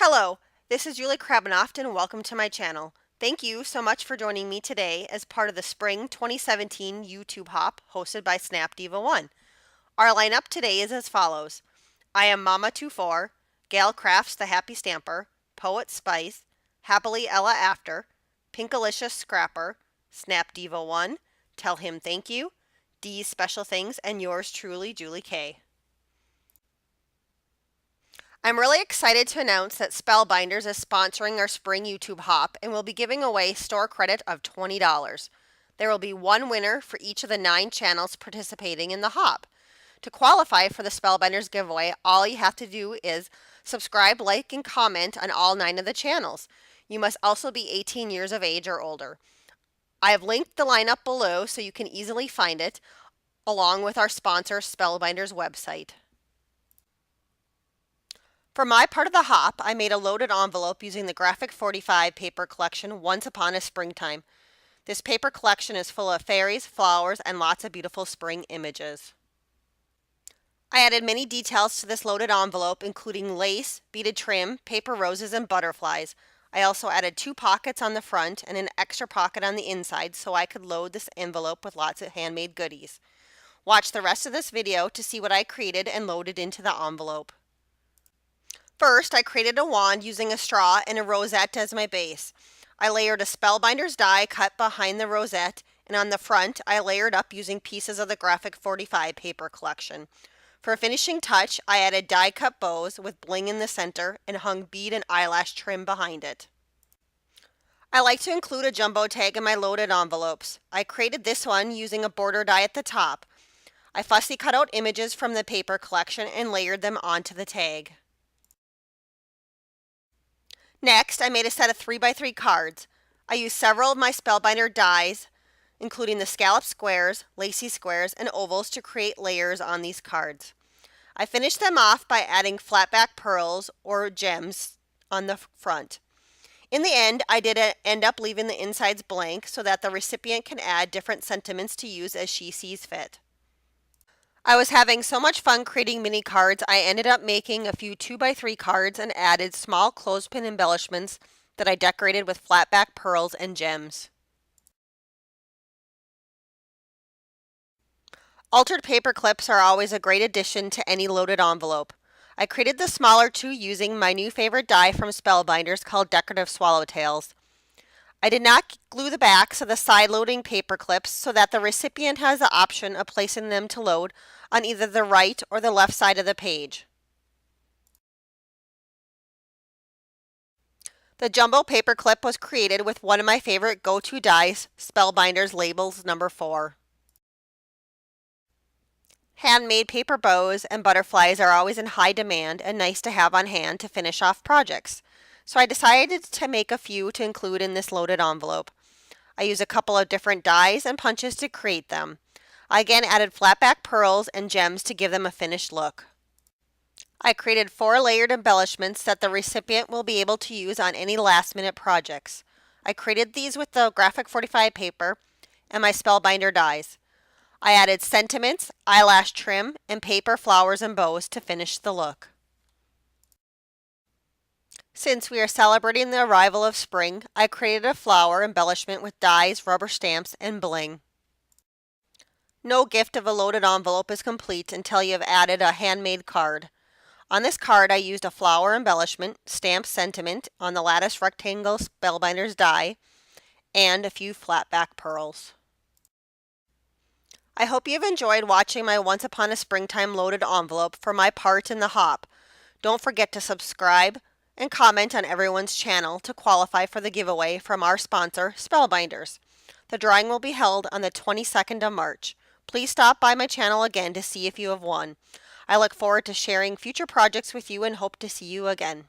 Hello, this is Julie Krabenoft and welcome to my channel. Thank you so much for joining me today as part of the Spring 2017 YouTube Hop hosted by Snap Diva 1. Our lineup today is as follows. I am Mama24, Gal Crafts the Happy Stamper, Poet Spice, Happily Ella After, Pinkalicious Scrapper, Snap Diva 1, Tell Him Thank You, D's Special Things, and yours truly, Julie K. I'm really excited to announce that Spellbinders is sponsoring our spring YouTube Hop and will be giving away store credit of $20. There will be one winner for each of the 9 channels participating in the Hop. To qualify for the Spellbinders giveaway, all you have to do is subscribe, like, and comment on all 9 of the channels. You must also be 18 years of age or older. I have linked the lineup below so you can easily find it, along with our sponsor Spellbinders website. For my part of the hop, I made a loaded envelope using the Graphic 45 paper collection Once Upon a Springtime. This paper collection is full of fairies, flowers, and lots of beautiful spring images. I added many details to this loaded envelope, including lace, beaded trim, paper roses, and butterflies. I also added 2 pockets on the front and an extra pocket on the inside so I could load this envelope with lots of handmade goodies. Watch the rest of this video to see what I created and loaded into the envelope. First, I created a wand using a straw and a rosette as my base. I layered a Spellbinders die cut behind the rosette, and on the front, I layered up using pieces of the Graphic 45 paper collection. For a finishing touch, I added die cut bows with bling in the center and hung bead and eyelash trim behind it. I like to include a jumbo tag in my loaded envelopes. I created this one using a border die at the top. I fussy cut out images from the paper collection and layered them onto the tag. Next, I made a set of 3x3 cards. I used several of my Spellbinder dies, including the scallop squares, lacy squares, and ovals to create layers on these cards. I finished them off by adding flatback pearls or gems on the front. In the end, I did end up leaving the insides blank so that the recipient can add different sentiments to use as she sees fit. I was having so much fun creating mini cards, I ended up making a few 2x3 cards and added small clothespin embellishments that I decorated with flatback pearls and gems. Altered paper clips are always a great addition to any loaded envelope. I created the smaller 2 using my new favorite die from Spellbinders called Decorative Swallowtails. I did not glue the backs of the side-loading paper clips so that the recipient has the option of placing them to load on either the right or the left side of the page. The jumbo paper clip was created with one of my favorite go-to dies, Spellbinders Labels number 4. Handmade paper bows and butterflies are always in high demand and nice to have on hand to finish off projects. So I decided to make a few to include in this loaded envelope. I used a couple of different dies and punches to create them. I again added flatback pearls and gems to give them a finished look. I created 4 layered embellishments that the recipient will be able to use on any last-minute projects. I created these with the Graphic 45 paper and my Spellbinder dies. I added sentiments, eyelash trim, and paper flowers and bows to finish the look. Since we are celebrating the arrival of spring, I created a flower embellishment with dies, rubber stamps, and bling. No gift of a loaded envelope is complete until you have added a handmade card. On this card, I used a flower embellishment, stamped sentiment on the lattice rectangle Spellbinders die, and a few flatback pearls. I hope you've enjoyed watching my Once Upon a Springtime loaded envelope for my part in the hop. Don't forget to subscribe and comment on everyone's channel to qualify for the giveaway from our sponsor, Spellbinders. The drawing will be held on the 22nd of March. Please stop by my channel again to see if you have won. I look forward to sharing future projects with you and hope to see you again.